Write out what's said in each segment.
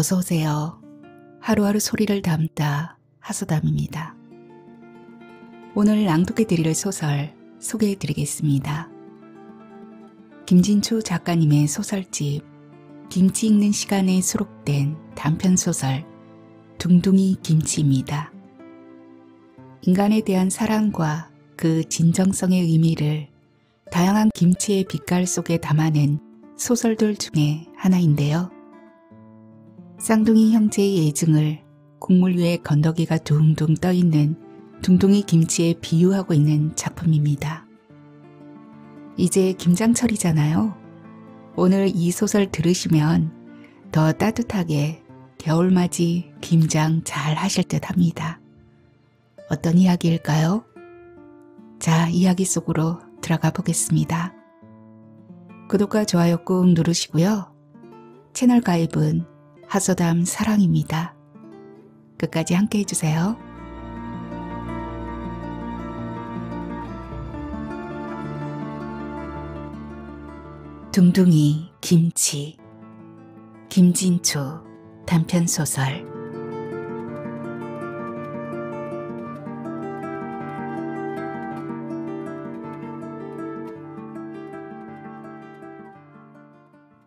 어서 오세요. 하루하루 소리를 담다 하소담입니다. 오늘 낭독해 드릴 소설 소개해 드리겠습니다. 김진초 작가님의 소설집 김치 읽는 시간에 수록된 단편소설 둥둥이 김치입니다. 인간에 대한 사랑과 그 진정성의 의미를 다양한 김치의 빛깔 속에 담아낸 소설들 중에 하나인데요. 쌍둥이 형제의 애증을 국물 위에 건더기가 둥둥 떠있는 둥둥이 김치에 비유하고 있는 작품입니다. 이제 김장철이잖아요. 오늘 이 소설 들으시면 더 따뜻하게 겨울맞이 김장 잘 하실 듯 합니다. 어떤 이야기일까요? 자, 이야기 속으로 들어가 보겠습니다. 구독과 좋아요 꾹 누르시고요. 채널 가입은 하소담 사랑입니다. 끝까지 함께 해주세요. 둥둥이 김치 김진초 단편소설.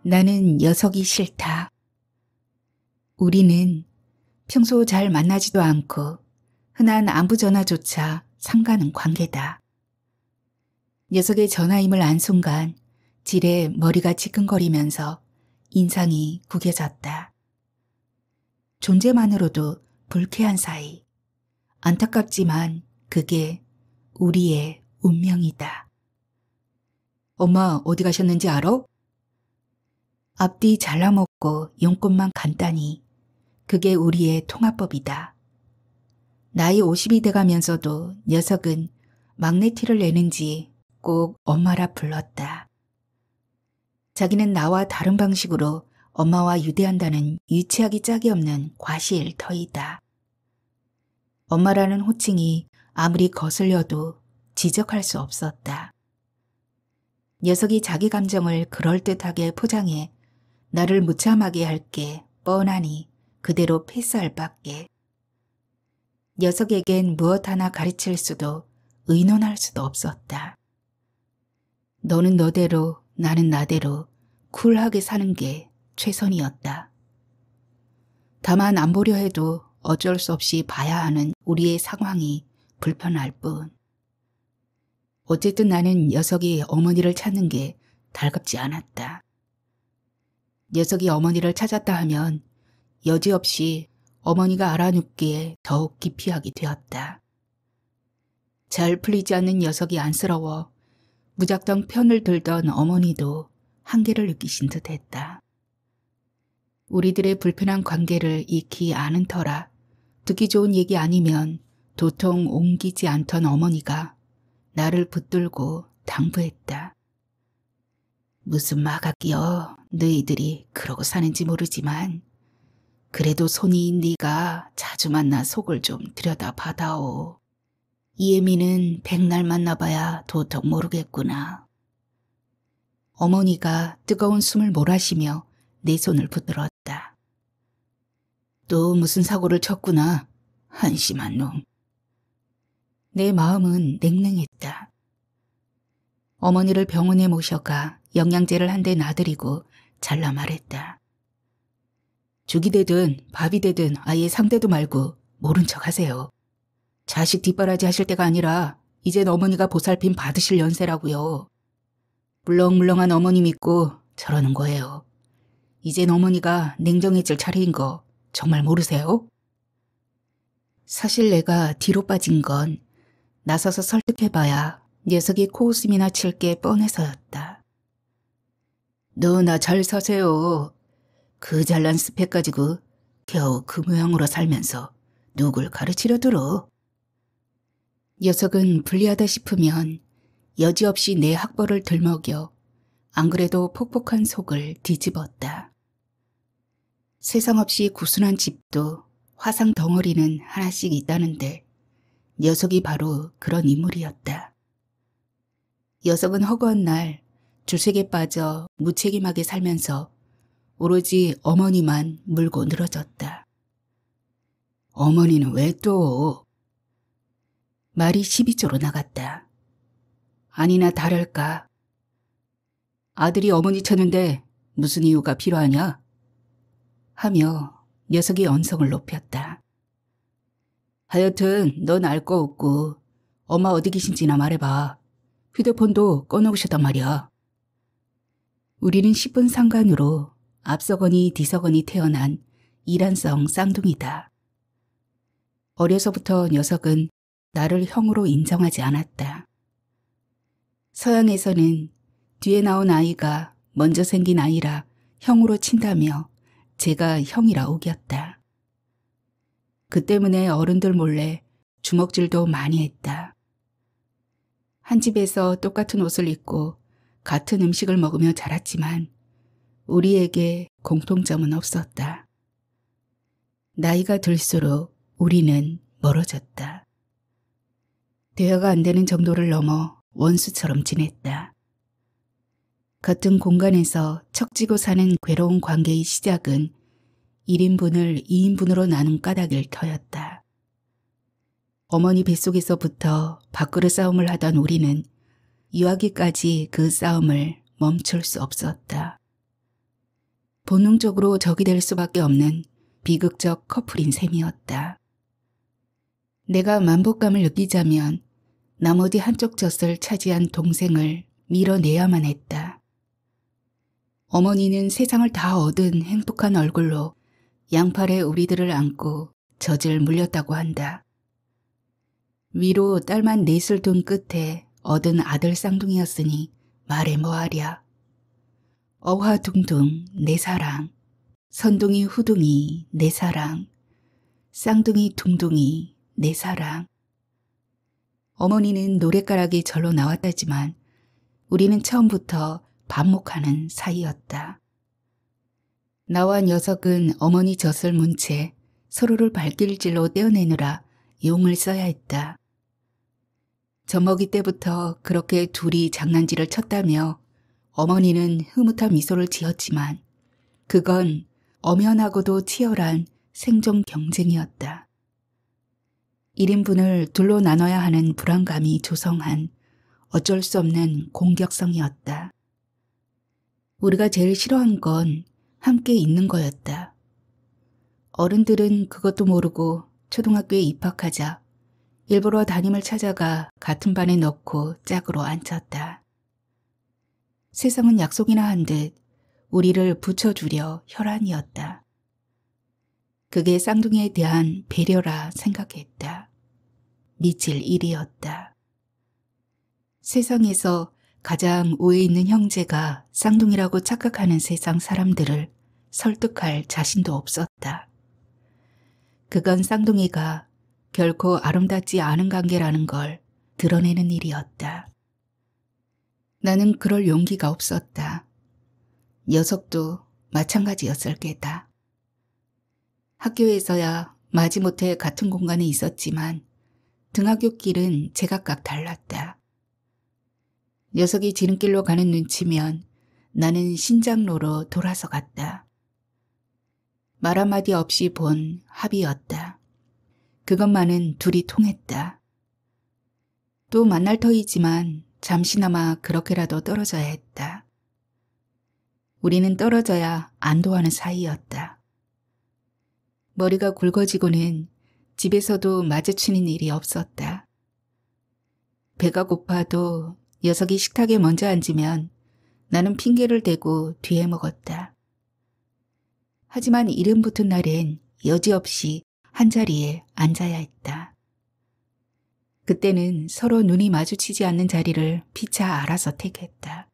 나는 녀석이 싫다. 우리는 평소 잘 만나지도 않고 흔한 안부 전화조차 삼가는 관계다. 녀석의 전화임을 안 순간 지레 머리가 지끈거리면서 인상이 구겨졌다. 존재만으로도 불쾌한 사이. 안타깝지만 그게 우리의 운명이다. 엄마 어디 가셨는지 알아? 앞뒤 잘라먹고 용돈만 간단히. 그게 우리의 통화법이다. 나이 50이 돼가면서도 녀석은 막내 티를 내는지 꼭 엄마라 불렀다. 자기는 나와 다른 방식으로 엄마와 유대한다는 유치하기 짝이 없는 과시일터이다. 엄마라는 호칭이 아무리 거슬려도 지적할 수 없었다. 녀석이 자기 감정을 그럴듯하게 포장해 나를 무참하게 할 게 뻔하니 그대로 패스할 밖에. 녀석에겐 무엇 하나 가르칠 수도 의논할 수도 없었다. 너는 너대로 나는 나대로 쿨하게 사는 게 최선이었다. 다만 안 보려 해도 어쩔 수 없이 봐야 하는 우리의 상황이 불편할 뿐. 어쨌든 나는 녀석이 어머니를 찾는 게 달갑지 않았다. 녀석이 어머니를 찾았다 하면 여지없이 어머니가 알아눕기에 더욱 기피하게 되었다. 잘 풀리지 않는 녀석이 안쓰러워 무작정 편을 들던 어머니도 한계를 느끼신 듯 했다. 우리들의 불편한 관계를 익히 아는 터라 듣기 좋은 얘기 아니면 도통 옮기지 않던 어머니가 나를 붙들고 당부했다. 무슨 마각이여. 너희들이 그러고 사는지 모르지만 그래도 손이인 네가 자주 만나 속을 좀 들여다봐다오. 이예미는 백날 만나봐야 도통 모르겠구나. 어머니가 뜨거운 숨을 몰아쉬며 내 손을 붙들었다. 또 무슨 사고를 쳤구나. 한심한 놈. 내 마음은 냉랭했다. 어머니를 병원에 모셔가 영양제를 한 대 놔드리고 잘라 말했다. 죽이 되든 밥이 되든 아예 상대도 말고 모른 척 하세요. 자식 뒷바라지 하실 때가 아니라 이젠 어머니가 보살핌 받으실 연세라고요. 물렁물렁한 어머니 믿고 저러는 거예요. 이젠 어머니가 냉정해질 차례인 거 정말 모르세요? 사실 내가 뒤로 빠진 건 나서서 설득해봐야 녀석이 코웃음이나 칠 게 뻔해서였다. 너나 잘 사세요. 그 잘난 스펙 가지고 겨우 그 모양으로 살면서 누굴 가르치려 들어. 녀석은 불리하다 싶으면 여지없이 내 학벌을 들먹여 안 그래도 폭폭한 속을 뒤집었다. 세상 없이 구순한 집도 화상 덩어리는 하나씩 있다는데 녀석이 바로 그런 인물이었다. 녀석은 허구한 날 주색에 빠져 무책임하게 살면서 오로지 어머니만 물고 늘어졌다. 어머니는 왜 또? 말이 12조로 나갔다. 아니나 다를까. 아들이 어머니 찾는데 무슨 이유가 필요하냐? 하며 녀석이 언성을 높였다. 하여튼 넌 알 거 없고 엄마 어디 계신지나 말해봐. 휴대폰도 꺼놓으셨단 말이야. 우리는 10분 상간으로 앞서거니 뒤서거니 태어난 이란성 쌍둥이다. 어려서부터 녀석은 나를 형으로 인정하지 않았다. 서양에서는 뒤에 나온 아이가 먼저 생긴 아이라 형으로 친다며 제가 형이라 우겼다. 그 때문에 어른들 몰래 주먹질도 많이 했다. 한 집에서 똑같은 옷을 입고 같은 음식을 먹으며 자랐지만 우리에게 공통점은 없었다. 나이가 들수록 우리는 멀어졌다. 대화가 안 되는 정도를 넘어 원수처럼 지냈다. 같은 공간에서 척지고 사는 괴로운 관계의 시작은 1인분을 2인분으로 나눈 까닭일 터였다. 어머니 뱃속에서부터 밥그릇 싸움을 하던 우리는 유아기까지 그 싸움을 멈출 수 없었다. 본능적으로 적이 될 수밖에 없는 비극적 커플인 셈이었다. 내가 만복감을 느끼자면 나머지 한쪽 젖을 차지한 동생을 밀어내야만 했다. 어머니는 세상을 다 얻은 행복한 얼굴로 양팔에 우리들을 안고 젖을 물렸다고 한다. 위로 딸만 넷을 둔 끝에 얻은 아들 쌍둥이였으니 말해 뭐하랴. 어화둥둥 내 사랑, 선둥이 후둥이 내 사랑, 쌍둥이 둥둥이 내 사랑. 어머니는 노랫가락이 절로 나왔다지만 우리는 처음부터 반목하는 사이였다. 나와 녀석은 어머니 젖을 문 채 서로를 발길질로 떼어내느라 용을 써야 했다. 젖먹이 때부터 그렇게 둘이 장난질을 쳤다며 어머니는 흐뭇한 미소를 지었지만 그건 엄연하고도 치열한 생존 경쟁이었다. 1인분을 둘로 나눠야 하는 불안감이 조성한 어쩔 수 없는 공격성이었다. 우리가 제일 싫어한 건 함께 있는 거였다. 어른들은 그것도 모르고 초등학교에 입학하자 일부러 담임을 찾아가 같은 반에 넣고 짝으로 앉혔다. 세상은 약속이나 한 듯 우리를 붙여주려 혈안이었다. 그게 쌍둥이에 대한 배려라 생각했다. 미칠 일이었다. 세상에서 가장 우에 있는 형제가 쌍둥이라고 착각하는 세상 사람들을 설득할 자신도 없었다. 그건 쌍둥이가 결코 아름답지 않은 관계라는 걸 드러내는 일이었다. 나는 그럴 용기가 없었다. 녀석도 마찬가지였을 게다. 학교에서야 마지못해 같은 공간에 있었지만 등하교 길은 제각각 달랐다. 녀석이 지름길로 가는 눈치면 나는 신장로로 돌아서 갔다. 말 한마디 없이 본 합의였다. 그것만은 둘이 통했다. 또 만날 터이지만 잠시나마 그렇게라도 떨어져야 했다. 우리는 떨어져야 안도하는 사이였다. 머리가 굵어지고는 집에서도 마주치는 일이 없었다. 배가 고파도 녀석이 식탁에 먼저 앉으면 나는 핑계를 대고 뒤에 먹었다. 하지만 이름 붙은 날엔 여지없이 한자리에 앉아야 했다. 그때는 서로 눈이 마주치지 않는 자리를 피차 알아서 택했다.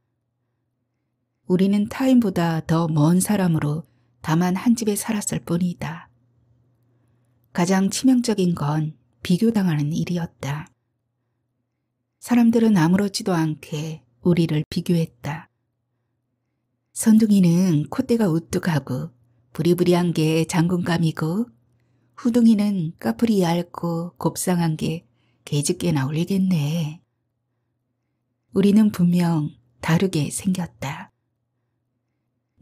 우리는 타인보다 더 먼 사람으로 다만 한 집에 살았을 뿐이다. 가장 치명적인 건 비교당하는 일이었다. 사람들은 아무렇지도 않게 우리를 비교했다. 선둥이는 콧대가 우뚝하고 부리부리한 게 장군감이고 후둥이는 까풀이 얇고 곱상한 게 개집게나 올리겠네. 우리는 분명 다르게 생겼다.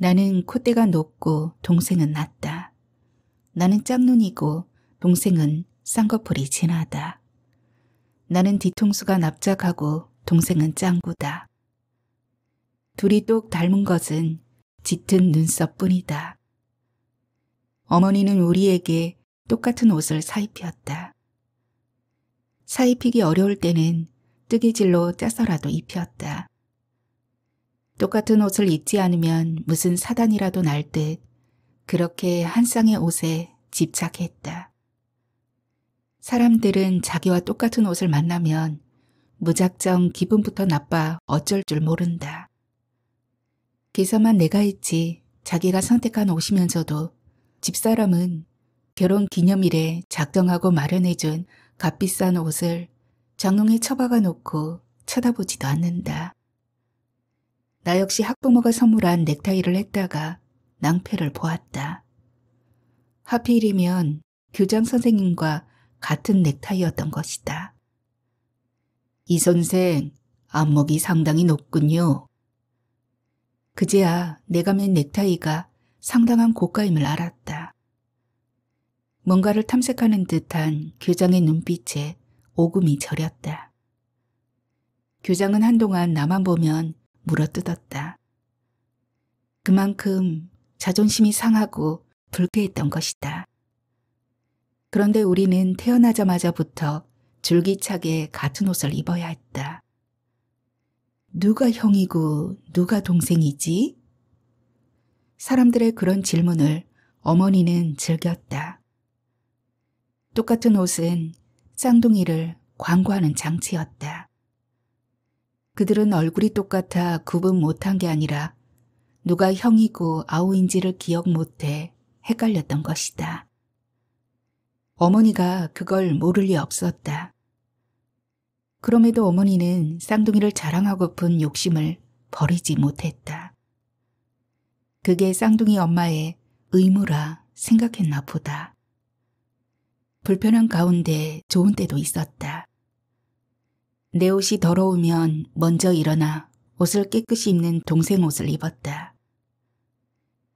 나는 콧대가 높고 동생은 낮다. 나는 짝눈이고 동생은 쌍꺼풀이 진하다. 나는 뒤통수가 납작하고 동생은 짱구다. 둘이 똑 닮은 것은 짙은 눈썹뿐이다. 어머니는 우리에게 똑같은 옷을 사입혔다. 사입히기 어려울 때는 뜨개질로 짜서라도 입혔다. 똑같은 옷을 입지 않으면 무슨 사단이라도 날 듯 그렇게 한 쌍의 옷에 집착했다. 사람들은 자기와 똑같은 옷을 만나면 무작정 기분부터 나빠 어쩔 줄 모른다. 계산만 내가 했지 자기가 선택한 옷이면서도 집사람은 결혼 기념일에 작정하고 마련해준 값비싼 옷을 장롱에 처박아 놓고 쳐다보지도 않는다. 나 역시 학부모가 선물한 넥타이를 했다가 낭패를 보았다. 하필이면 교장 선생님과 같은 넥타이였던 것이다. 이 선생, 안목이 상당히 높군요. 그제야 내가 맨 넥타이가 상당한 고가임을 알았다. 뭔가를 탐색하는 듯한 교장의 눈빛에 오금이 저렸다. 교장은 한동안 나만 보면 물어뜯었다. 그만큼 자존심이 상하고 불쾌했던 것이다. 그런데 우리는 태어나자마자부터 줄기차게 같은 옷을 입어야 했다. 누가 형이고 누가 동생이지? 사람들의 그런 질문을 어머니는 즐겼다. 똑같은 옷은 쌍둥이를 광고하는 장치였다. 그들은 얼굴이 똑같아 구분 못한 게 아니라 누가 형이고 아우인지를 기억 못해 헷갈렸던 것이다. 어머니가 그걸 모를 리 없었다. 그럼에도 어머니는 쌍둥이를 자랑하고픈 욕심을 버리지 못했다. 그게 쌍둥이 엄마의 의무라 생각했나 보다. 불편한 가운데 좋은 때도 있었다. 내 옷이 더러우면 먼저 일어나 옷을 깨끗이 입는 동생 옷을 입었다.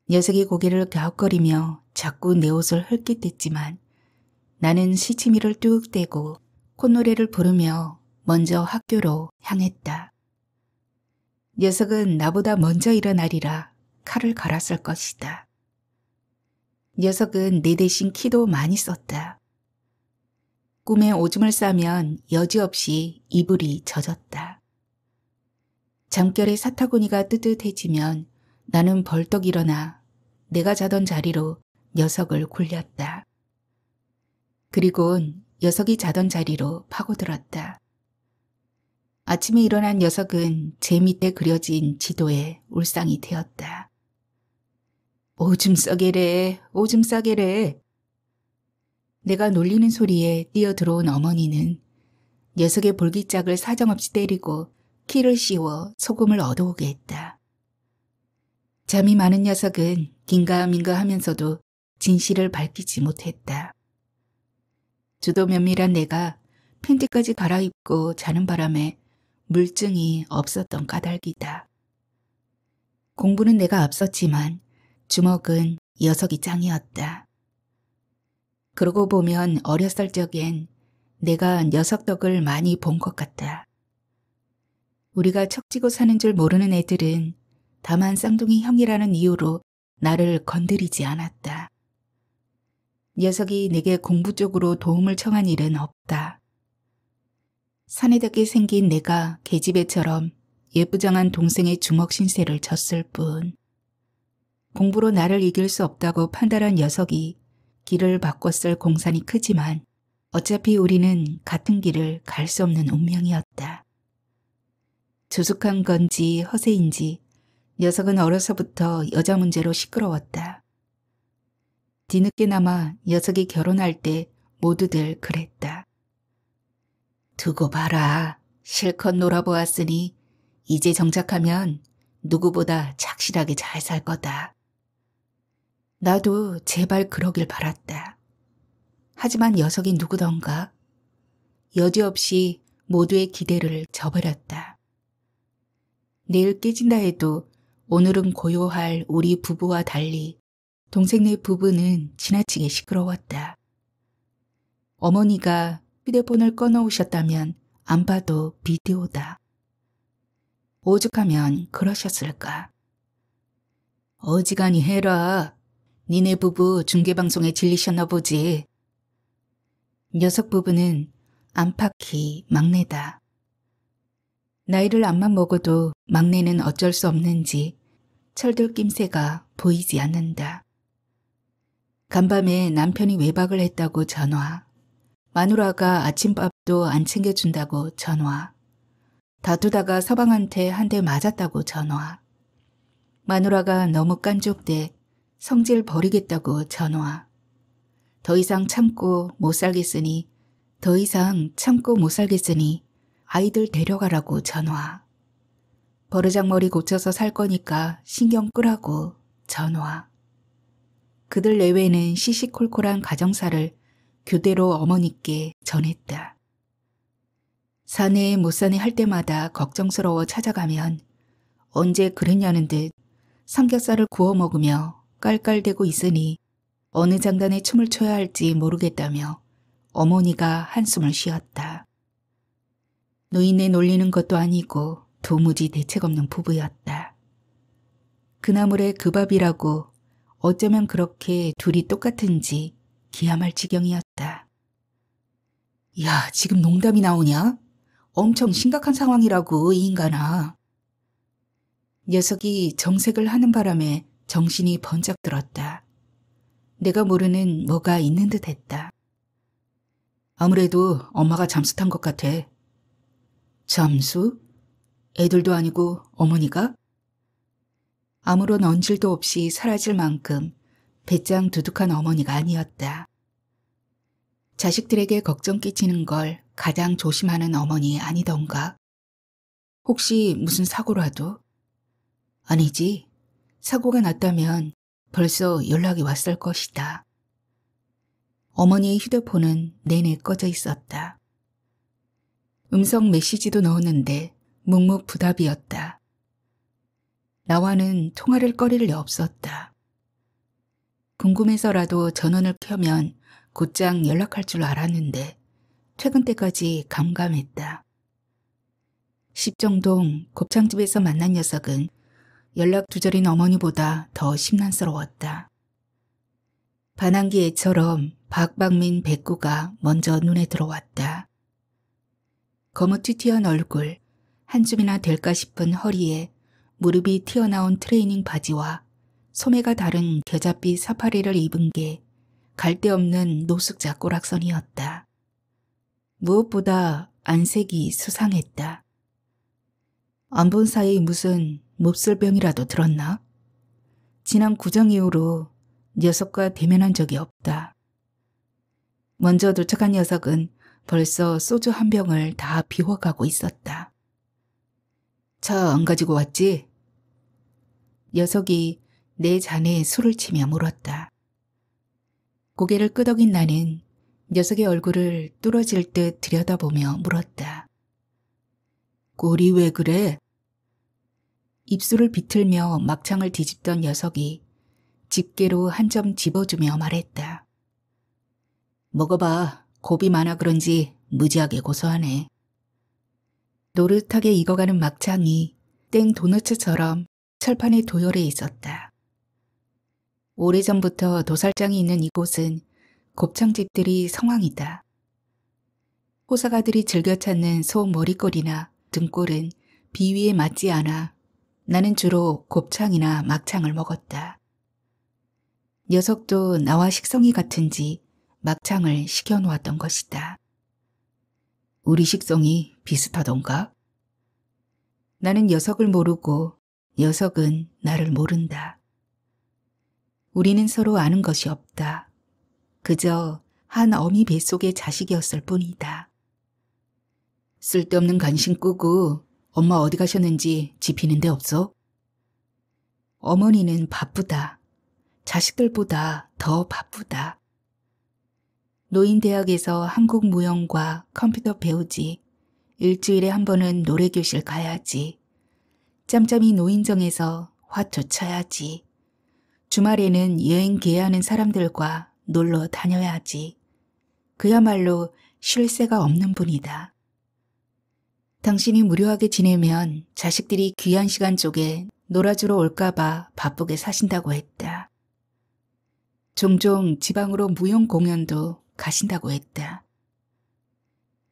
녀석이 고개를 갸웃거리며 자꾸 내 옷을 헐깃댔지만 나는 시치미를 뚝 떼고 콧노래를 부르며 먼저 학교로 향했다. 녀석은 나보다 먼저 일어나리라 칼을 갈았을 것이다. 녀석은 내 대신 키도 많이 썼다. 꿈에 오줌을 싸면 여지없이 이불이 젖었다. 잠결에 사타구니가 뜨뜻해지면 나는 벌떡 일어나 내가 자던 자리로 녀석을 굴렸다. 그리곤 녀석이 자던 자리로 파고들었다. 아침에 일어난 녀석은 제 밑에 그려진 지도에 울상이 되었다. 오줌 싸게래, 오줌 싸게래. 내가 놀리는 소리에 뛰어들어온 어머니는 녀석의 볼기짝을 사정없이 때리고 키를 씌워 소금을 얻어오게 했다. 잠이 많은 녀석은 긴가민가 하면서도 진실을 밝히지 못했다. 주도 면밀한 내가 팬티까지 갈아입고 자는 바람에 물증이 없었던 까닭이다. 공부는 내가 앞섰지만 주먹은 녀석이 짱이었다. 그러고 보면 어렸을 적엔 내가 녀석 덕을 많이 본 것 같다. 우리가 척지고 사는 줄 모르는 애들은 다만 쌍둥이 형이라는 이유로 나를 건드리지 않았다. 녀석이 내게 공부 쪽으로 도움을 청한 일은 없다. 사내답게 생긴 내가 계집애처럼 예쁘장한 동생의 주먹 신세를 졌을 뿐. 공부로 나를 이길 수 없다고 판단한 녀석이 길을 바꿨을 공산이 크지만 어차피 우리는 같은 길을 갈 수 없는 운명이었다. 조숙한 건지 허세인지 녀석은 어려서부터 여자 문제로 시끄러웠다. 뒤늦게나마 녀석이 결혼할 때 모두들 그랬다. 두고 봐라. 실컷 놀아보았으니 이제 정착하면 누구보다 착실하게 잘 살 거다. 나도 제발 그러길 바랐다. 하지만 녀석이 누구던가 여지없이 모두의 기대를 저버렸다. 내일 깨진다 해도 오늘은 고요할 우리 부부와 달리 동생네 부부는 지나치게 시끄러웠다. 어머니가 휴대폰을 꺼놓으셨다면 안 봐도 비디오다. 오죽하면 그러셨을까. 어지간히 해라. 니네 부부 중계방송에 질리셨나 보지. 녀석 부부는 안팎이 막내다. 나이를 암만 먹어도 막내는 어쩔 수 없는지 철들 낌새가 보이지 않는다. 간밤에 남편이 외박을 했다고 전화. 마누라가 아침밥도 안 챙겨준다고 전화. 다투다가 서방한테 한 대 맞았다고 전화. 마누라가 너무 깐족돼 성질 버리겠다고 전화. 더 이상 참고 못 살겠으니 아이들 데려가라고 전화. 버르장머리 고쳐서 살 거니까 신경 끄라고 전화. 그들 내외는 시시콜콜한 가정사를 교대로 어머니께 전했다. 사내 못 사내 할 때마다 걱정스러워 찾아가면 언제 그랬냐는 듯 삼겹살을 구워 먹으며 깔깔대고 있으니 어느 장단에 춤을 춰야 할지 모르겠다며 어머니가 한숨을 쉬었다. 노인네 놀리는 것도 아니고 도무지 대책 없는 부부였다. 그나물에 그 밥이라고 어쩌면 그렇게 둘이 똑같은지 기함할 지경이었다. 야, 지금 농담이 나오냐? 엄청 심각한 상황이라고, 이 인간아. 녀석이 정색을 하는 바람에 정신이 번쩍 들었다. 내가 모르는 뭐가 있는 듯 했다. 아무래도 엄마가 잠수 탄 것 같아. 잠수? 애들도 아니고 어머니가? 아무런 언질도 없이 사라질 만큼 배짱 두둑한 어머니가 아니었다. 자식들에게 걱정 끼치는 걸 가장 조심하는 어머니 아니던가? 혹시 무슨 사고라도? 아니지. 사고가 났다면 벌써 연락이 왔을 것이다. 어머니의 휴대폰은 내내 꺼져 있었다. 음성 메시지도 넣었는데 묵묵부답이었다. 나와는 통화를 꺼릴 리 없었다. 궁금해서라도 전원을 켜면 곧장 연락할 줄 알았는데 퇴근 때까지 감감했다. 십정동 곱창집에서 만난 녀석은 연락 두절인 어머니보다 더 심란스러웠다. 반항기 애처럼 박박민 백구가 먼저 눈에 들어왔다. 거무튀튀한 얼굴, 한 줌이나 될까 싶은 허리에 무릎이 튀어나온 트레이닝 바지와 소매가 다른 겨자빛 사파리를 입은 게 갈데없는 노숙자 꼬락선이었다. 무엇보다 안색이 수상했다. 안 본 사이 무슨 몹쓸병이라도 들었나? 지난 구정 이후로 녀석과 대면한 적이 없다. 먼저 도착한 녀석은 벌써 소주 한 병을 다 비워가고 있었다. 차 안 가지고 왔지? 녀석이 내 잔에 술을 치며 물었다. 고개를 끄덕인 나는 녀석의 얼굴을 뚫어질 듯 들여다보며 물었다. 꼴이 왜 그래? 입술을 비틀며 막창을 뒤집던 녀석이 집게로 한 점 집어주며 말했다. 먹어봐. 곱이 많아 그런지 무지하게 고소하네. 노릇하게 익어가는 막창이 땡 도너츠처럼 철판에 도열해 있었다. 오래전부터 도살장이 있는 이곳은 곱창집들이 성황이다. 호사가들이 즐겨 찾는 소 머리꼴이나 등골은 비위에 맞지 않아 나는 주로 곱창이나 막창을 먹었다. 녀석도 나와 식성이 같은지 막창을 시켜놓았던 것이다. 우리 식성이 비슷하던가? 나는 녀석을 모르고 녀석은 나를 모른다. 우리는 서로 아는 것이 없다. 그저 한 어미 뱃속의 자식이었을 뿐이다. 쓸데없는 간신 꾸고 엄마 어디 가셨는지 지피는 데 없어? 어머니는 바쁘다. 자식들보다 더 바쁘다. 노인대학에서 한국 무용과 컴퓨터 배우지. 일주일에 한 번은 노래교실 가야지. 짬짬이 노인정에서 화투 쳐야지. 주말에는 여행 계획하는 사람들과 놀러 다녀야지. 그야말로 쉴 새가 없는 분이다. 당신이 무료하게 지내면 자식들이 귀한 시간 쪽에 놀아주러 올까봐 바쁘게 사신다고 했다. 종종 지방으로 무용 공연도 가신다고 했다.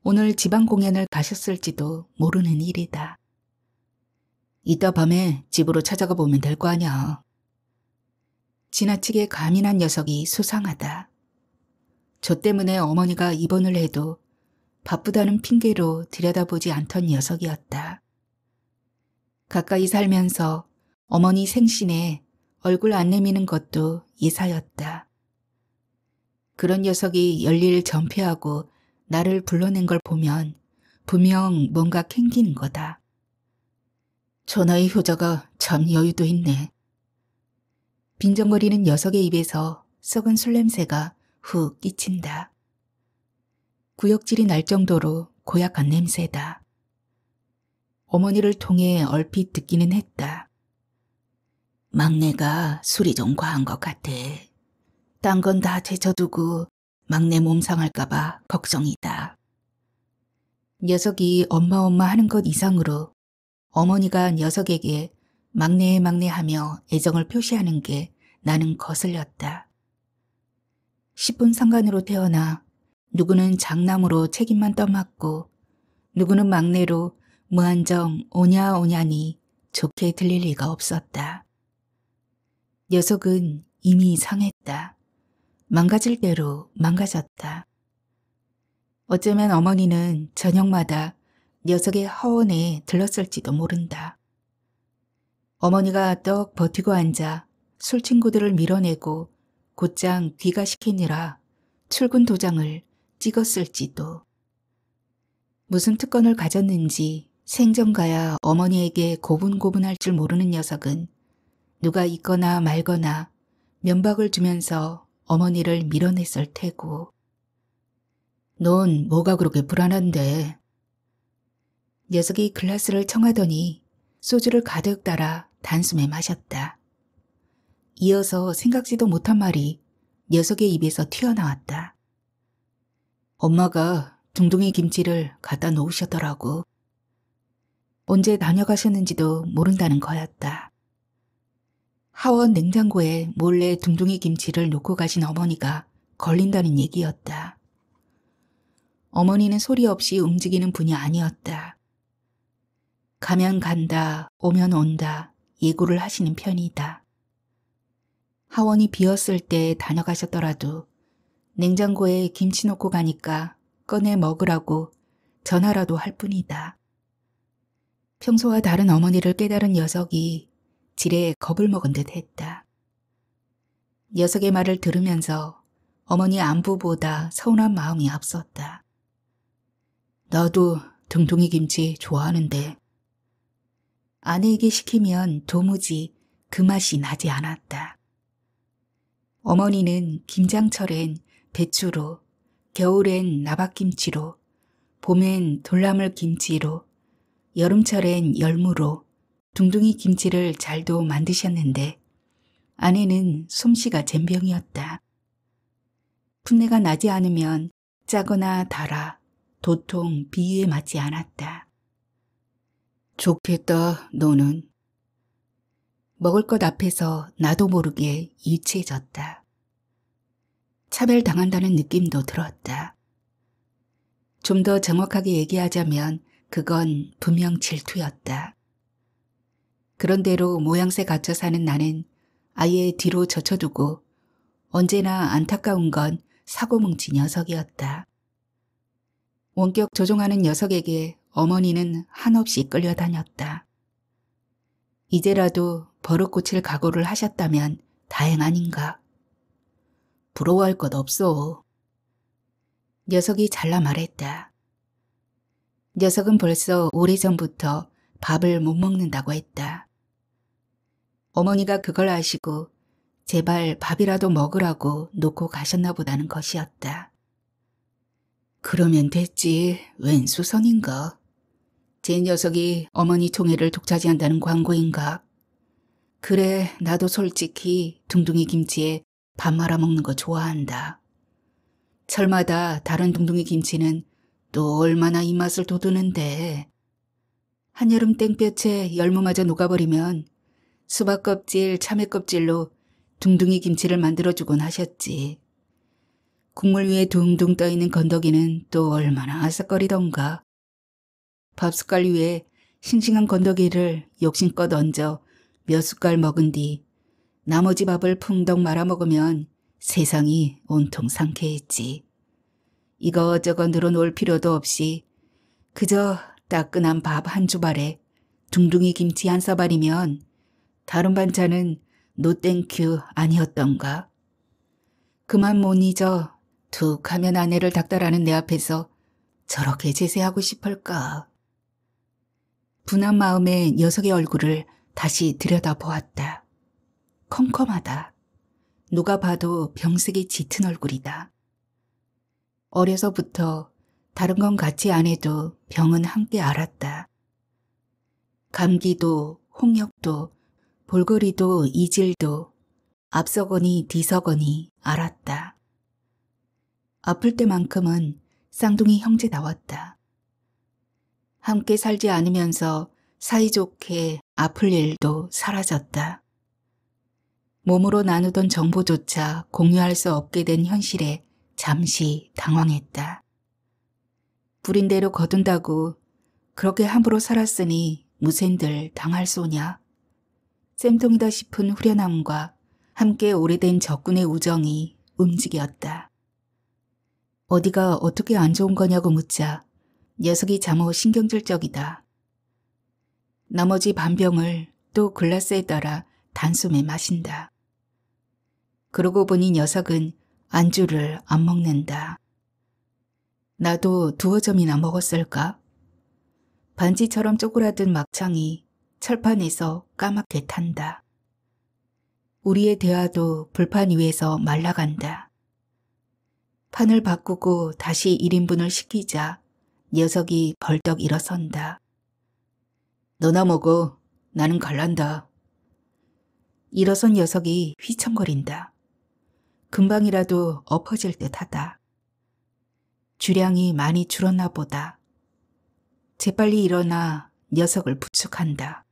오늘 지방 공연을 가셨을지도 모르는 일이다. 이따 밤에 집으로 찾아가 보면 될 거 아냐. 지나치게 가민한 녀석이 수상하다. 저 때문에 어머니가 입원을 해도 바쁘다는 핑계로 들여다보지 않던 녀석이었다. 가까이 살면서 어머니 생신에 얼굴 안 내미는 것도 예사였다. 그런 녀석이 열일 전폐하고 나를 불러낸 걸 보면 분명 뭔가 캥기는 거다. 전하의 효자가 참 여유도 있네. 빈정거리는 녀석의 입에서 썩은 술 냄새가 훅 끼친다. 구역질이 날 정도로 고약한 냄새다. 어머니를 통해 얼핏 듣기는 했다. 막내가 술이 좀 과한 것 같아. 딴 건 다 제쳐두고 막내 몸 상할까봐 걱정이다. 녀석이 엄마 하는 것 이상으로 어머니가 녀석에게 막내 하며 애정을 표시하는 게 나는 거슬렸다. 10분 상간으로 태어나 누구는 장남으로 책임만 떠맡고 누구는 막내로 무한정 오냐오냐니 좋게 들릴 리가 없었다. 녀석은 이미 상했다. 망가질 대로 망가졌다. 어쩌면 어머니는 저녁마다 녀석의 하원에 들렀을지도 모른다. 어머니가 떡 버티고 앉아 술 친구들을 밀어내고 곧장 귀가시키느라 출근 도장을 찍었을지도. 무슨 특권을 가졌는지 생전가야 어머니에게 고분고분할 줄 모르는 녀석은 누가 있거나 말거나 면박을 주면서 어머니를 밀어냈을 테고. 넌 뭐가 그렇게 불안한데? 녀석이 글라스를 청하더니 소주를 가득 따라 단숨에 마셨다. 이어서 생각지도 못한 말이 녀석의 입에서 튀어나왔다. 엄마가 둥둥이 김치를 갖다 놓으셨더라고. 언제 다녀가셨는지도 모른다는 거였다. 하원 냉장고에 몰래 둥둥이 김치를 놓고 가신 어머니가 걸린다는 얘기였다. 어머니는 소리 없이 움직이는 분이 아니었다. 가면 간다, 오면 온다 예고를 하시는 편이다. 하원이 비었을 때 다녀가셨더라도 냉장고에 김치 놓고 가니까 꺼내 먹으라고 전화라도 할 뿐이다. 평소와 다른 어머니를 깨달은 녀석이 지레 겁을 먹은 듯 했다. 녀석의 말을 들으면서 어머니 안부보다 서운한 마음이 앞섰다. 나도 둥둥이 김치 좋아하는데. 아내에게 시키면 도무지 그 맛이 나지 않았다. 어머니는 김장철엔 배추로, 겨울엔 나박김치로, 봄엔 돌나물 김치로, 여름철엔 열무로 둥둥이 김치를 잘도 만드셨는데 아내는 솜씨가 젬병이었다. 풋내가 나지 않으면 짜거나 달아 도통 비위에 맞지 않았다. 좋겠다, 너는. 먹을 것 앞에서 나도 모르게 유치해졌다. 차별당한다는 느낌도 들었다. 좀 더 정확하게 얘기하자면 그건 분명 질투였다. 그런대로 모양새 갖춰 사는 나는 아예 뒤로 젖혀두고 언제나 안타까운 건 사고뭉치 녀석이었다. 원격 조종하는 녀석에게 어머니는 한없이 끌려다녔다. 이제라도 버릇 고칠 각오를 하셨다면 다행 아닌가. 부러워할 것 없어. 녀석이 잘라 말했다. 녀석은 벌써 오래전부터 밥을 못 먹는다고 했다. 어머니가 그걸 아시고 제발 밥이라도 먹으라고 놓고 가셨나 보다는 것이었다. 그러면 됐지. 웬 수선인가? 제 녀석이 어머니 총애를 독차지한다는 광고인가? 그래, 나도 솔직히 둥둥이 김치에 밥 말아 먹는 거 좋아한다. 철마다 다른 둥둥이 김치는 또 얼마나 입맛을 돋우는데. 한여름 땡볕에 열무마저 녹아버리면 수박 껍질, 참외 껍질로 둥둥이 김치를 만들어주곤 하셨지. 국물 위에 둥둥 떠있는 건더기는 또 얼마나 아삭거리던가. 밥숟갈 위에 싱싱한 건더기를 욕심껏 얹어 몇 숟갈 먹은 뒤 나머지 밥을 풍덩 말아 먹으면 세상이 온통 상쾌했지. 이것저것 늘어놓을 필요도 없이 그저 따끈한 밥 한 주발에 둥둥이 김치 한 사발이면 다른 반찬은 노 땡큐 아니었던가. 그만 못 잊어 툭 하면 아내를 닥달하는 내 앞에서 저렇게 제세하고 싶을까. 분한 마음에 녀석의 얼굴을 다시 들여다보았다. 컴컴하다. 누가 봐도 병색이 짙은 얼굴이다. 어려서부터 다른 건 같이 안 해도 병은 함께 앓았다. 감기도 홍역도 볼거리도 이질도 앞서거니 뒤서거니 앓았다. 아플 때만큼은 쌍둥이 형제다웠다. 함께 살지 않으면서 사이좋게 아플 일도 사라졌다. 몸으로 나누던 정보조차 공유할 수 없게 된 현실에 잠시 당황했다. 부린 대로 거둔다고 그렇게 함부로 살았으니 무샌들 당할 소냐. 쌤통이다 싶은 후련함과 함께 오래된 적군의 우정이 움직였다. 어디가 어떻게 안 좋은 거냐고 묻자 녀석이 잠옷 신경질적이다. 나머지 반병을 또 글라스에 따라 단숨에 마신다. 그러고 보니 녀석은 안주를 안 먹는다. 나도 두어 점이나 먹었을까? 반지처럼 쪼그라든 막창이 철판에서 까맣게 탄다. 우리의 대화도 불판 위에서 말라간다. 판을 바꾸고 다시 1인분을 시키자 녀석이 벌떡 일어선다. 너나 먹어. 나는 갈란다. 일어선 녀석이 휘청거린다. 금방이라도 엎어질 듯하다. 주량이 많이 줄었나 보다. 재빨리 일어나 녀석을 부축한다.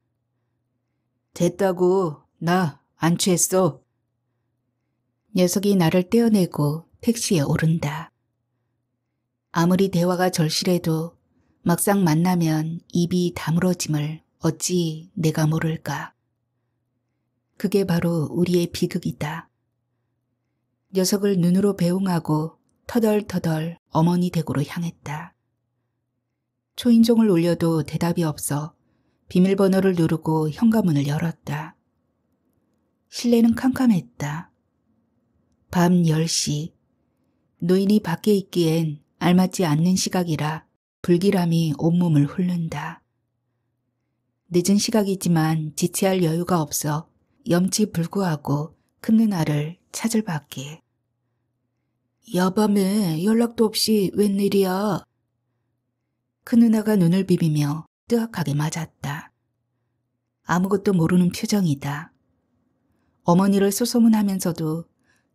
됐다고. 나 안 취했어. 녀석이 나를 떼어내고 택시에 오른다. 아무리 대화가 절실해도 막상 만나면 입이 다물어짐을 어찌 내가 모를까. 그게 바로 우리의 비극이다. 녀석을 눈으로 배웅하고 터덜터덜 어머니 댁으로 향했다. 초인종을 울려도 대답이 없어 비밀번호를 누르고 현관문을 열었다. 실내는 캄캄했다. 밤 10시. 노인이 밖에 있기엔 알맞지 않는 시각이라 불길함이 온몸을 훑는다. 늦은 시각이지만 지체할 여유가 없어 염치불구하고 큰 누나를 찾을 밖에. 야밤에 연락도 없이 웬일이야? 큰 누나가 눈을 비비며 뜨악하게 맞았다. 아무것도 모르는 표정이다. 어머니를 수소문하면서도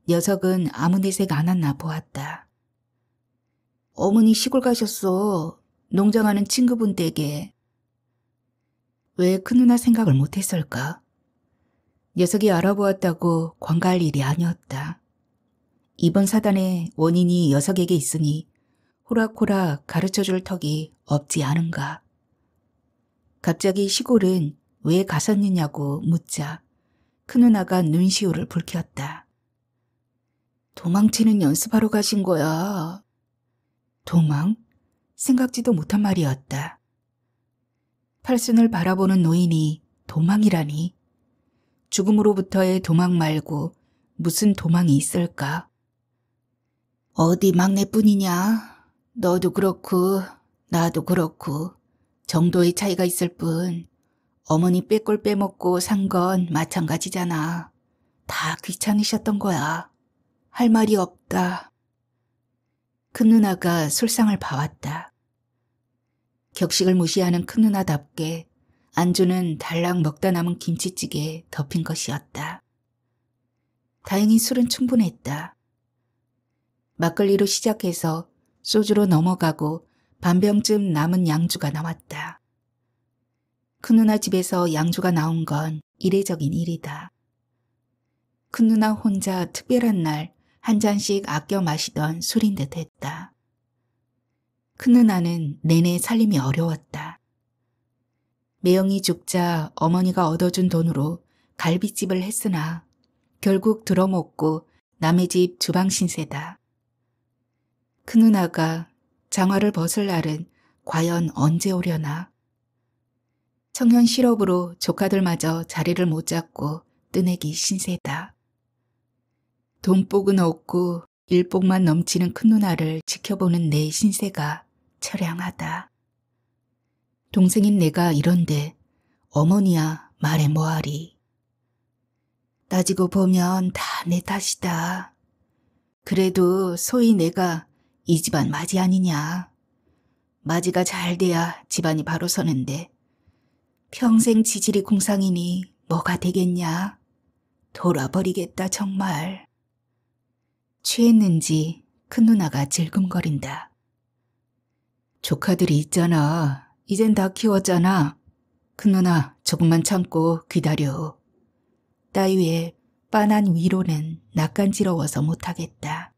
녀석은 아무 내색 안 했나 보았다. 어머니 시골 가셨어. 농장하는 친구분 댁에. 왜 큰누나 생각을 못했을까? 녀석이 알아보았다고 관가할 일이 아니었다. 이번 사단의 원인이 녀석에게 있으니 호락호락 가르쳐줄 턱이 없지 않은가. 갑자기 시골은 왜 갔었느냐고 묻자 큰누나가 눈시울을 붉혔다. 도망치는 연습하러 가신 거야. 도망? 생각지도 못한 말이었다. 팔순을 바라보는 노인이 도망이라니. 죽음으로부터의 도망 말고 무슨 도망이 있을까? 어디 막내뿐이냐? 너도 그렇고 나도 그렇고 정도의 차이가 있을 뿐 어머니 빼골 빼먹고 산 건 마찬가지잖아. 다 귀찮으셨던 거야. 할 말이 없다. 큰 누나가 술상을 봐왔다. 격식을 무시하는 큰 누나답게 안주는 달랑 먹다 남은 김치찌개에 덮인 것이었다. 다행히 술은 충분했다. 막걸리로 시작해서 소주로 넘어가고 반병쯤 남은 양주가 나왔다. 큰누나 집에서 양주가 나온 건 이례적인 일이다. 큰누나 혼자 특별한 날 한 잔씩 아껴 마시던 술인 듯 했다. 큰누나는 내내 살림이 어려웠다. 매형이 죽자 어머니가 얻어준 돈으로 갈비집을 했으나 결국 들어먹고 남의 집 주방 신세다. 큰누나가 장화를 벗을 날은 과연 언제 오려나. 청년 실업으로 조카들마저 자리를 못 잡고 뜨내기 신세다. 돈복은 없고 일복만 넘치는 큰누나를 지켜보는 내 신세가 처량하다. 동생인 내가 이런데 어머니야 말해 뭐하리. 따지고 보면 다 내 탓이다. 그래도 소위 내가 이 집안 맞이 아니냐. 맞이가 잘 돼야 집안이 바로 서는데 평생 지질이 공상이니 뭐가 되겠냐. 돌아버리겠다 정말. 취했는지 큰누나가 질끔거린다. 조카들이 있잖아. 이젠 다 키웠잖아. 큰누나 조금만 참고 기다려. 따위에 빤한 위로는 낯간지러워서 못하겠다.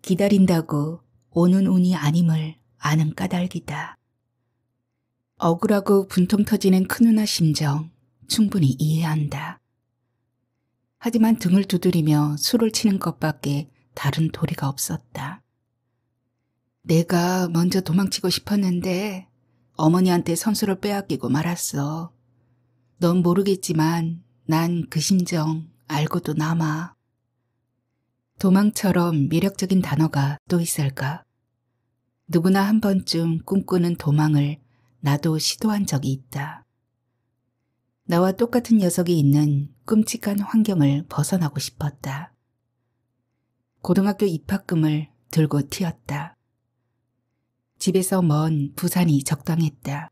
기다린다고 오는 운이 아님을 아는 까닭이다. 억울하고 분통 터지는 큰누나 심정 충분히 이해한다. 하지만 등을 두드리며 술을 치는 것밖에 다른 도리가 없었다. 내가 먼저 도망치고 싶었는데 어머니한테 선수를 빼앗기고 말았어. 넌 모르겠지만 난 그 심정 알고도 남아. 도망처럼 매력적인 단어가 또 있을까? 누구나 한 번쯤 꿈꾸는 도망을 나도 시도한 적이 있다. 나와 똑같은 녀석이 있는 끔찍한 환경을 벗어나고 싶었다. 고등학교 입학금을 들고 튀었다. 집에서 먼 부산이 적당했다.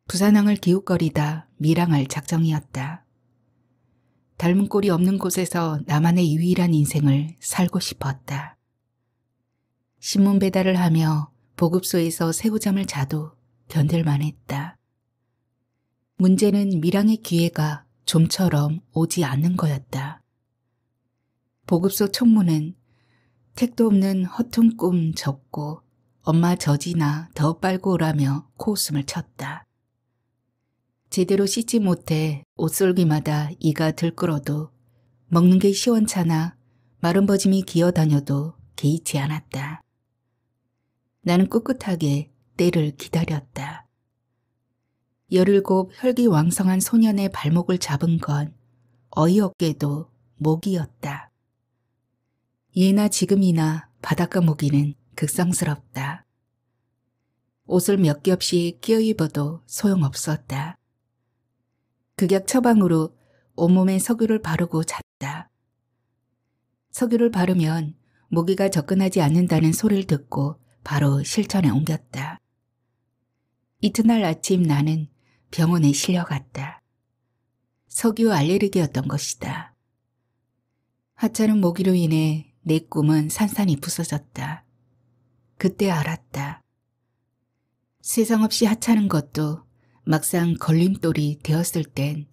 부산항을 기웃거리다 밀항할 작정이었다. 닮은 꼴이 없는 곳에서 나만의 유일한 인생을 살고 싶었다. 신문 배달을 하며 보급소에서 새우잠을 자도 견딜만 했다. 문제는 밀항의 기회가 좀처럼 오지 않는 거였다. 보급소 총무는 택도 없는 허튼 꿈 접고 엄마 젖이나 더 빨고 오라며 코웃음을 쳤다. 제대로 씻지 못해 옷솔기마다 이가 들끓어도 먹는 게 시원찮아 마른 버짐이 기어다녀도 개의치 않았다. 나는 꿋꿋하게 때를 기다렸다. 17 혈기왕성한 소년의 발목을 잡은 건 어이없게도 모기였다. 예나 지금이나 바닷가 모기는 극성스럽다. 옷을 몇 겹씩 끼어 입어도 소용없었다. 극약 처방으로 온몸에 석유를 바르고 잤다. 석유를 바르면 모기가 접근하지 않는다는 소리를 듣고 바로 실천에 옮겼다. 이튿날 아침 나는 병원에 실려갔다. 석유 알레르기였던 것이다. 하찮은 모기로 인해 내 꿈은 산산이 부서졌다. 그때 알았다. 세상 없이 하찮은 것도 막상 걸림돌이 되었을 땐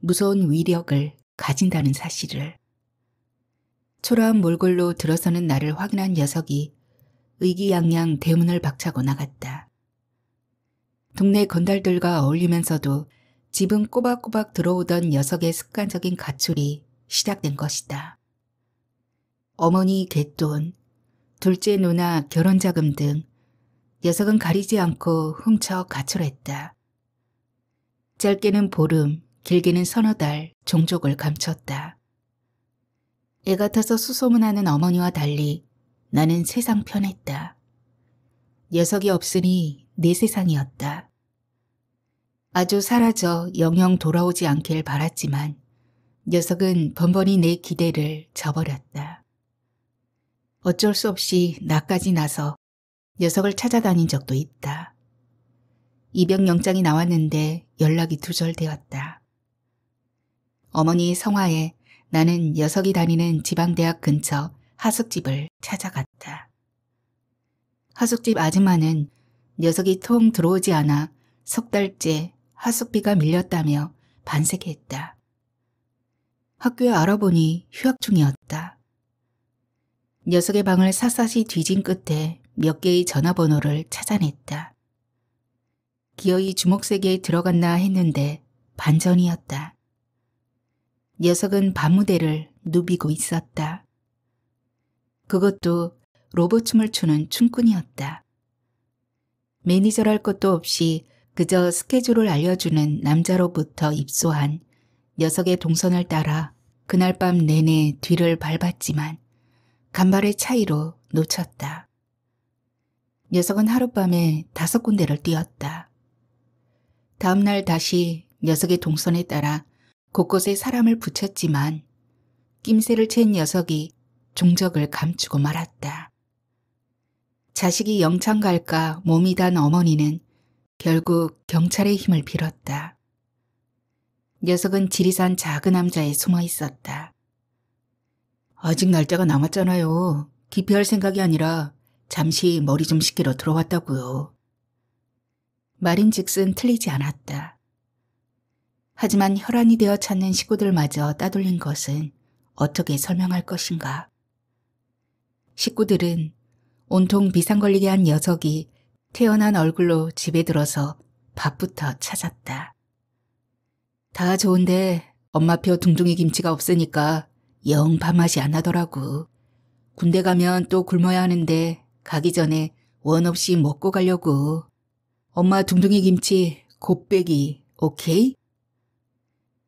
무서운 위력을 가진다는 사실을. 초라한 몰골로 들어서는 나를 확인한 녀석이 의기양양 대문을 박차고 나갔다. 동네 건달들과 어울리면서도 집은 꼬박꼬박 들어오던 녀석의 습관적인 가출이 시작된 것이다. 어머니 갯돈, 둘째 누나 결혼자금 등 녀석은 가리지 않고 훔쳐 가출했다. 짧게는 보름, 길게는 서너 달 종족을 감췄다. 애 같아서 수소문하는 어머니와 달리 나는 세상 편했다. 녀석이 없으니 내 세상이었다. 아주 사라져 영영 돌아오지 않길 바랐지만 녀석은 번번이 내 기대를 저버렸다. 어쩔 수 없이 나까지 나서 녀석을 찾아다닌 적도 있다. 입영영장이 나왔는데 연락이 두절되었다. 어머니 성화에 나는 녀석이 다니는 지방대학 근처 하숙집을 찾아갔다. 하숙집 아줌마는 녀석이 통 들어오지 않아 석 달째 하숙비가 밀렸다며 반색했다. 학교에 알아보니 휴학 중이었다. 녀석의 방을 샅샅이 뒤진 끝에 몇 개의 전화번호를 찾아냈다. 기어이 주먹세계에 들어갔나 했는데 반전이었다. 녀석은 밤무대를 누비고 있었다. 그것도 로봇춤을 추는 춤꾼이었다. 매니저랄 것도 없이 그저 스케줄을 알려주는 남자로부터 입소한 녀석의 동선을 따라 그날 밤 내내 뒤를 밟았지만 간발의 차이로 놓쳤다. 녀석은 하룻밤에 5군데를 뛰었다. 다음날 다시 녀석의 동선에 따라 곳곳에 사람을 붙였지만 낌새를 챈 녀석이 종적을 감추고 말았다. 자식이 영창 갈까 몸이 단 어머니는 결국 경찰의 힘을 빌었다. 녀석은 지리산 작은 남자에 숨어 있었다. 아직 날짜가 남았잖아요. 기피할 생각이 아니라 잠시 머리 좀 식히러 들어왔다고요. 말인즉슨 틀리지 않았다. 하지만 혈안이 되어 찾는 식구들마저 따돌린 것은 어떻게 설명할 것인가. 식구들은 온통 비상 걸리게 한 녀석이 태어난 얼굴로 집에 들어서 밥부터 찾았다. 다 좋은데 엄마표 둥둥이 김치가 없으니까 영 밥맛이 안 나더라고. 군대 가면 또 굶어야 하는데 가기 전에 원 없이 먹고 가려고. 엄마 둥둥이 김치 곱빼기 오케이?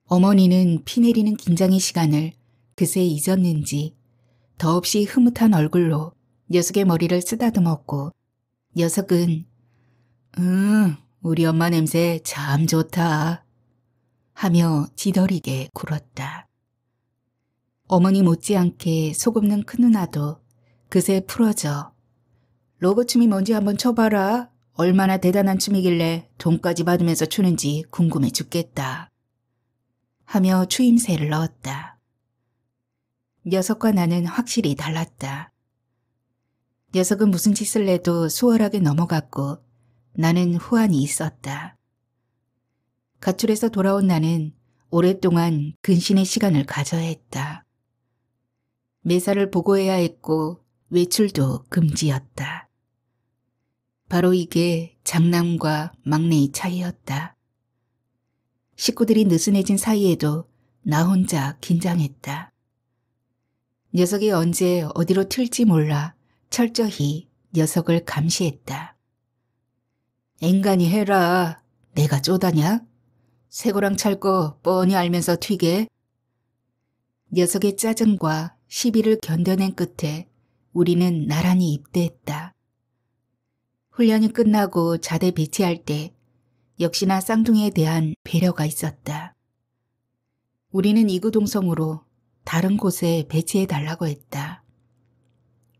어머니는 피 내리는 긴장의 시간을 그새 잊었는지 더없이 흐뭇한 얼굴로 녀석의 머리를 쓰다듬었고 녀석은 우리 엄마 냄새 참 좋다 하며 지더리게 굴었다. 어머니 못지않게 속없는 큰 누나도 그새 풀어져 로봇춤이 뭔지 한번 춰봐라. 얼마나 대단한 춤이길래 돈까지 받으면서 추는지 궁금해 죽겠다. 하며 추임새를 넣었다. 녀석과 나는 확실히 달랐다. 녀석은 무슨 짓을 해도 수월하게 넘어갔고 나는 후환이 있었다. 가출해서 돌아온 나는 오랫동안 근신의 시간을 가져야 했다. 매사를 보고해야 했고 외출도 금지였다. 바로 이게 장남과 막내의 차이였다. 식구들이 느슨해진 사이에도 나 혼자 긴장했다. 녀석이 언제 어디로 튈지 몰라 철저히 녀석을 감시했다. 앵간히 해라. 내가 쪼다냐? 쇠고랑 찰 거 뻔히 알면서 튀게. 녀석의 짜증과 시비를 견뎌낸 끝에 우리는 나란히 입대했다. 훈련이 끝나고 자대 배치할 때 역시나 쌍둥이에 대한 배려가 있었다. 우리는 이구동성으로 다른 곳에 배치해달라고 했다.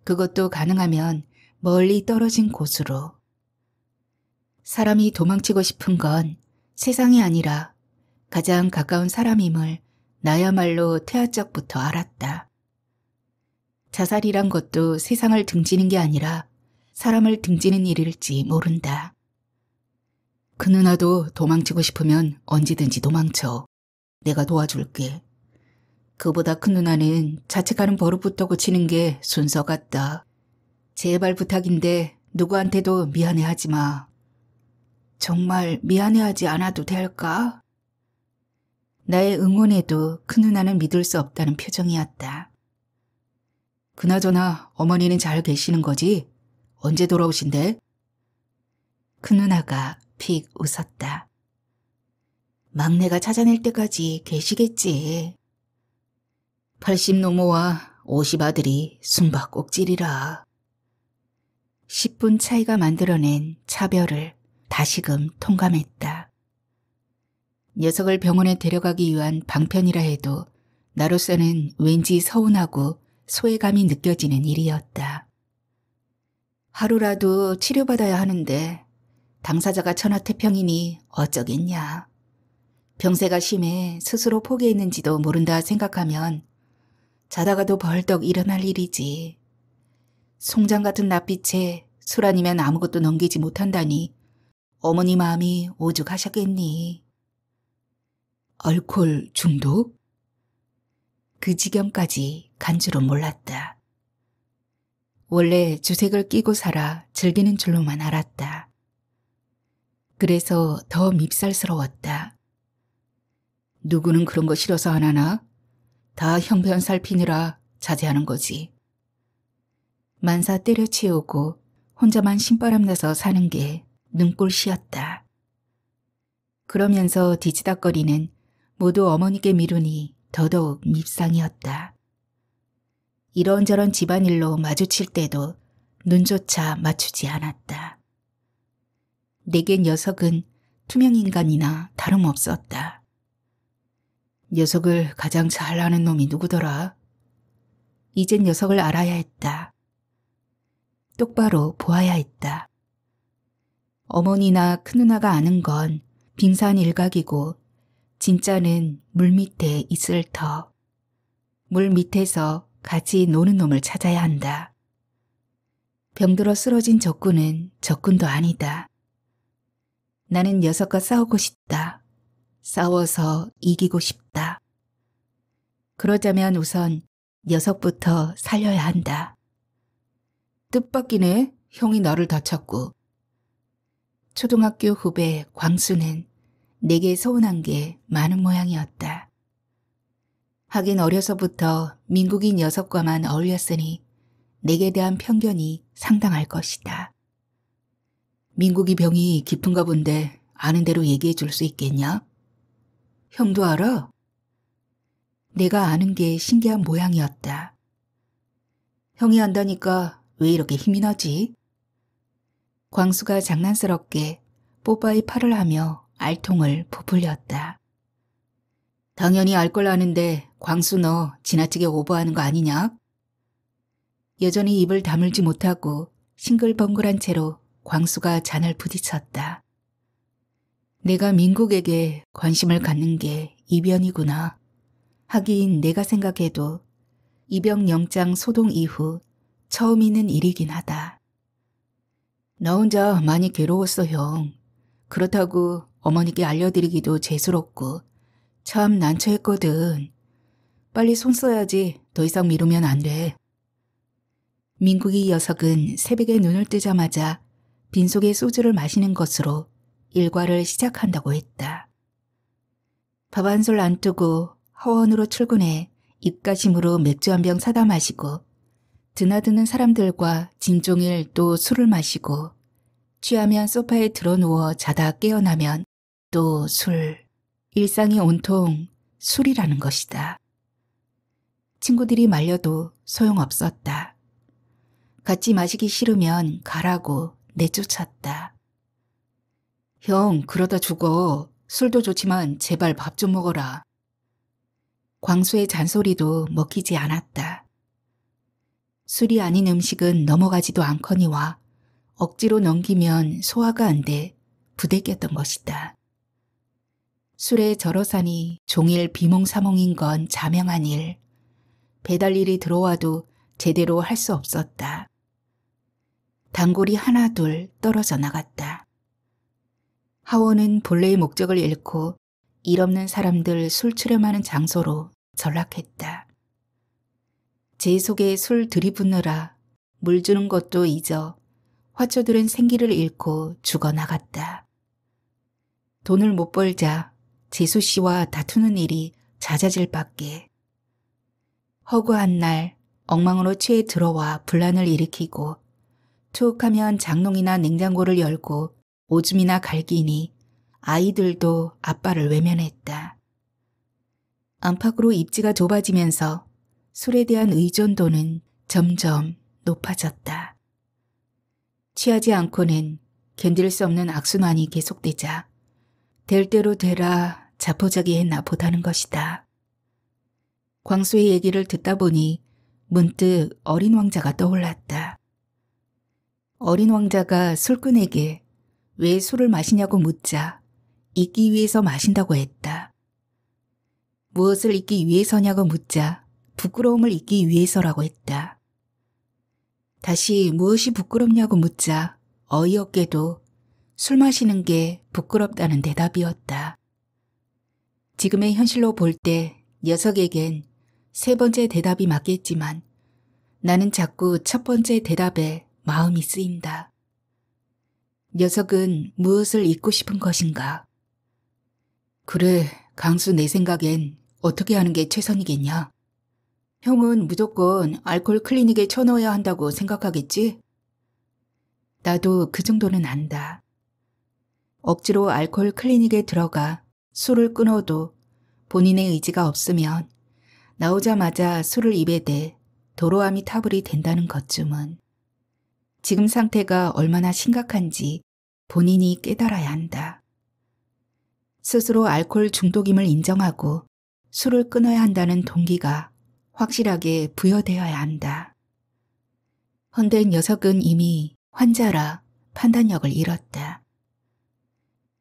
그것도 가능하면 멀리 떨어진 곳으로. 사람이 도망치고 싶은 건 세상이 아니라 가장 가까운 사람임을 나야말로 태아적부터 알았다. 자살이란 것도 세상을 등지는 게 아니라 사람을 등지는 일일지 모른다. 그 누나도 도망치고 싶으면 언제든지 도망쳐. 내가 도와줄게. 그보다 큰 누나는 자책하는 버릇부터 고치는 게 순서 같다. 제발 부탁인데 누구한테도 미안해하지 마. 정말 미안해하지 않아도 될까? 나의 응원에도 큰 누나는 믿을 수 없다는 표정이었다. 그나저나 어머니는 잘 계시는 거지? 언제 돌아오신대? 큰 누나가 픽 웃었다. 막내가 찾아낼 때까지 계시겠지. 80 노모와 50 아들이 숨바꼭질이라. 10분 차이가 만들어낸 차별을 다시금 통감했다. 녀석을 병원에 데려가기 위한 방편이라 해도 나로서는 왠지 서운하고 소외감이 느껴지는 일이었다. 하루라도 치료받아야 하는데 당사자가 천하태평이니 어쩌겠냐. 병세가 심해 스스로 포기했는지도 모른다 생각하면 자다가도 벌떡 일어날 일이지. 송장 같은 낯빛에 술 아니면 아무것도 넘기지 못한다니 어머니 마음이 오죽하셨겠니. 알코올 중독? 그 지경까지 간 줄은 몰랐다. 원래 주색을 끼고 살아 즐기는 줄로만 알았다. 그래서 더 밉살스러웠다. 누구는 그런 거 싫어서 안 하나? 다 형편 살피느라 자제하는 거지. 만사 때려치우고 혼자만 신바람 나서 사는 게 눈꼴시였다. 그러면서 뒤치다거리는 모두 어머니께 미루니 더더욱 밉상이었다. 이런저런 집안일로 마주칠 때도 눈조차 맞추지 않았다. 내겐 녀석은 투명인간이나 다름없었다. 녀석을 가장 잘 아는 놈이 누구더라? 이젠 녀석을 알아야 했다. 똑바로 보아야 했다. 어머니나 큰누나가 아는 건 빙산 일각이고 진짜는 물 밑에 있을 터. 물 밑에서 같이 노는 놈을 찾아야 한다. 병들어 쓰러진 적군은 적군도 아니다. 나는 녀석과 싸우고 싶다. 싸워서 이기고 싶다. 그러자면 우선 녀석부터 살려야 한다. 뜻밖이네. 형이 나를 다쳤고. 초등학교 후배 광수는 내게 서운한 게 많은 모양이었다. 하긴 어려서부터 민국이 녀석과만 어울렸으니 내게 대한 편견이 상당할 것이다. 민국이 병이 깊은가 본데 아는 대로 얘기해 줄 수 있겠냐? 형도 알아? 내가 아는 게 신기한 모양이었다. 형이 안다니까 왜 이렇게 힘이 나지? 광수가 장난스럽게 뽀빠이 팔을 하며 알통을 부풀렸다. 당연히 알 걸 아는데 광수 너 지나치게 오버하는 거 아니냐? 여전히 입을 다물지 못하고 싱글벙글한 채로 광수가 잔을 부딪혔다. 내가 민국에게 관심을 갖는 게 이변이구나. 하긴 내가 생각해도 입영 영장 소동 이후 처음 있는 일이긴 하다. 나 혼자 많이 괴로웠어, 형. 그렇다고 어머니께 알려드리기도 죄스럽고 참 난처했거든. 빨리 손 써야지. 더 이상 미루면 안 돼. 민국이 녀석은 새벽에 눈을 뜨자마자 빈속에 소주를 마시는 것으로 일과를 시작한다고 했다. 밥 한 술 안 뜨고 하원으로 출근해 입가심으로 맥주 한 병 사다 마시고 드나드는 사람들과 진종일 또 술을 마시고 취하면 소파에 드러누워 자다 깨어나면 또 술. 일상이 온통 술이라는 것이다. 친구들이 말려도 소용없었다. 같이 마시기 싫으면 가라고 내쫓았다. 형, 그러다 죽어. 술도 좋지만 제발 밥 좀 먹어라. 광수의 잔소리도 먹히지 않았다. 술이 아닌 음식은 넘어가지도 않거니와 억지로 넘기면 소화가 안 돼 부대꼈던 것이다. 술에 절어사니 종일 비몽사몽인 건 자명한 일. 배달일이 들어와도 제대로 할 수 없었다. 단골이 하나둘 떨어져 나갔다. 하원은 본래의 목적을 잃고 일 없는 사람들 술 출연하는 장소로 전락했다. 제 속에 술 들이붓느라 물 주는 것도 잊어 화초들은 생기를 잃고 죽어나갔다. 돈을 못 벌자 재수 씨와 다투는 일이 잦아질 밖에. 허구한 날 엉망으로 취해 들어와 분란을 일으키고 툭 하면 장롱이나 냉장고를 열고 오줌이나 갈기니 아이들도 아빠를 외면했다. 안팎으로 입지가 좁아지면서 술에 대한 의존도는 점점 높아졌다. 취하지 않고는 견딜 수 없는 악순환이 계속되자 될 대로 되라 자포자기했나 보다는 것이다. 광수의 얘기를 듣다 보니 문득 어린 왕자가 떠올랐다. 어린 왕자가 술꾼에게 왜 술을 마시냐고 묻자 잊기 위해서 마신다고 했다. 무엇을 잊기 위해서냐고 묻자 부끄러움을 잊기 위해서라고 했다. 다시 무엇이 부끄럽냐고 묻자 어이없게도 술 마시는 게 부끄럽다는 대답이었다. 지금의 현실로 볼 때 녀석에겐 세 번째 대답이 맞겠지만 나는 자꾸 첫 번째 대답에 마음이 쓰인다. 녀석은 무엇을 잊고 싶은 것인가? 그래, 강수 내 생각엔 어떻게 하는 게 최선이겠냐? 형은 무조건 알코올 클리닉에 쳐넣어야 한다고 생각하겠지? 나도 그 정도는 안다. 억지로 알코올 클리닉에 들어가 술을 끊어도 본인의 의지가 없으면 나오자마자 술을 입에 대 도로아미 타불이 된다는 것쯤은 지금 상태가 얼마나 심각한지 본인이 깨달아야 한다. 스스로 알코올 중독임을 인정하고 술을 끊어야 한다는 동기가 확실하게 부여되어야 한다. 헌데 녀석은 이미 환자라 판단력을 잃었다.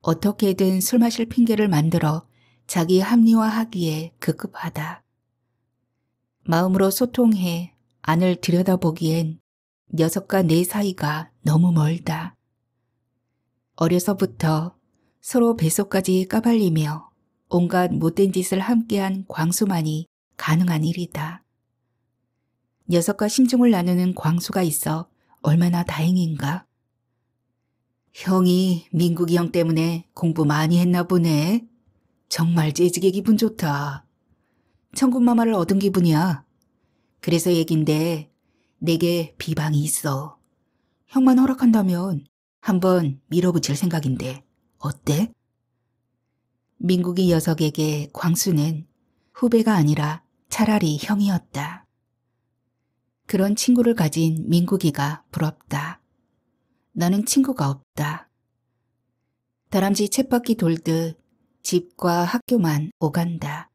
어떻게든 술 마실 핑계를 만들어 자기 합리화하기에 급급하다. 마음으로 소통해 안을 들여다보기엔 녀석과 내 사이가 너무 멀다. 어려서부터 서로 뱃속까지 까발리며 온갖 못된 짓을 함께한 광수만이 가능한 일이다. 녀석과 심중을 나누는 광수가 있어 얼마나 다행인가. 형이 민국이 형 때문에 공부 많이 했나 보네. 정말 재지게 기분 좋다. 천군마마를 얻은 기분이야. 그래서 얘긴데 내게 비방이 있어. 형만 허락한다면 한번 밀어붙일 생각인데 어때? 민국이 녀석에게 광수는 후배가 아니라 차라리 형이었다. 그런 친구를 가진 민국이가 부럽다. 나는 친구가 없다. 다람쥐 쳇바퀴 돌듯 집과 학교만 오간다.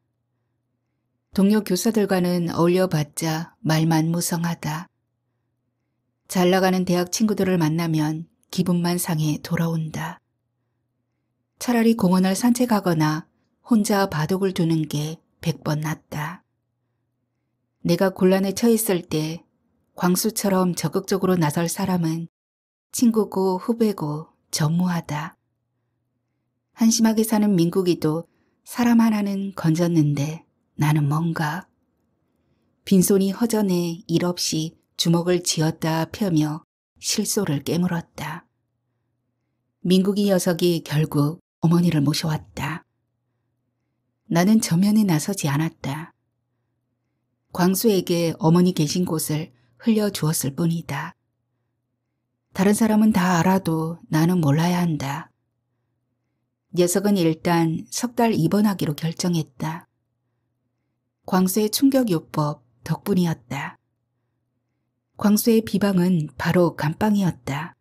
동료 교사들과는 어울려봤자 말만 무성하다. 잘 나가는 대학 친구들을 만나면 기분만 상해 돌아온다. 차라리 공원을 산책하거나 혼자 바둑을 두는 게 100번 낫다. 내가 곤란에 처했을 때 광수처럼 적극적으로 나설 사람은 친구고 후배고 전무하다. 한심하게 사는 민국이도 사람 하나는 건졌는데 나는 뭔가 빈손이 허전해 일 없이 주먹을 쥐었다 펴며 실소를 깨물었다. 민국이 녀석이 결국 어머니를 모셔왔다. 나는 저면에 나서지 않았다. 광수에게 어머니 계신 곳을 흘려주었을 뿐이다. 다른 사람은 다 알아도 나는 몰라야 한다. 녀석은 일단 석 달 입원하기로 결정했다. 광수의 충격요법 덕분이었다. 광수의 비방은 바로 감방이었다.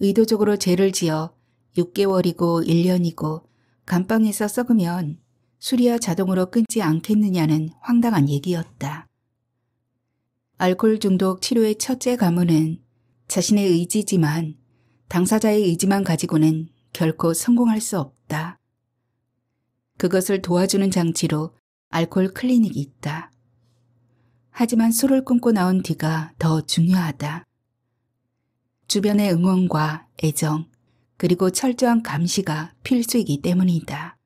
의도적으로 죄를 지어 6개월이고 1년이고 감방에서 썩으면 술이야 자동으로 끊지 않겠느냐는 황당한 얘기였다. 알코올 중독 치료의 첫째 가문은 자신의 의지지만 당사자의 의지만 가지고는 결코 성공할 수 없다. 그것을 도와주는 장치로 알코올 클리닉이 있다. 하지만 술을 끊고 나온 뒤가 더 중요하다. 주변의 응원과 애정 그리고 철저한 감시가 필수이기 때문이다.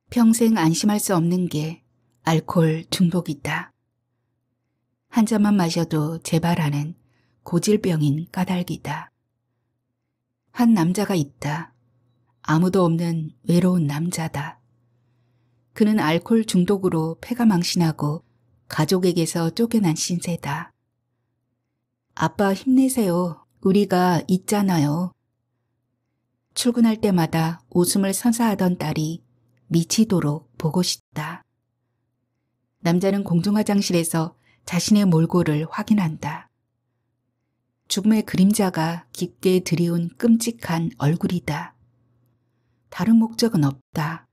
평생 안심할 수 없는 게 알코올 중독이다. 한 잔만 마셔도 재발하는 고질병인 까닭이다. 한 남자가 있다. 아무도 없는 외로운 남자다. 그는 알코올 중독으로 폐가 망신하고 가족에게서 쫓겨난 신세다. 아빠 힘내세요. 우리가 있잖아요. 출근할 때마다 웃음을 선사하던 딸이 미치도록 보고 싶다. 남자는 공중화장실에서 자신의 몰골을 확인한다. 죽음의 그림자가 깊게 드리운 끔찍한 얼굴이다. 다른 목적은 없다.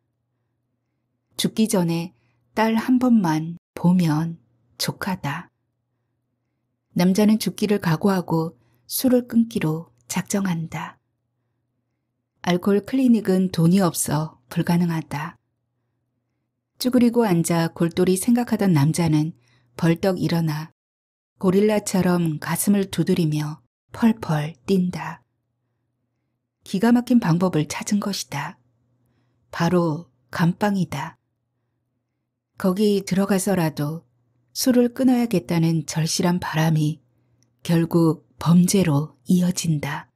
죽기 전에 딸 한 번만 보면 족하다. 남자는 죽기를 각오하고 술을 끊기로 작정한다. 알코올 클리닉은 돈이 없어 불가능하다. 쭈그리고 앉아 골똘히 생각하던 남자는 벌떡 일어나 고릴라처럼 가슴을 두드리며 펄펄 뛴다. 기가 막힌 방법을 찾은 것이다. 바로 감방이다. 거기 들어가서라도 술을 끊어야겠다는 절실한 바람이 결국 범죄로 이어진다.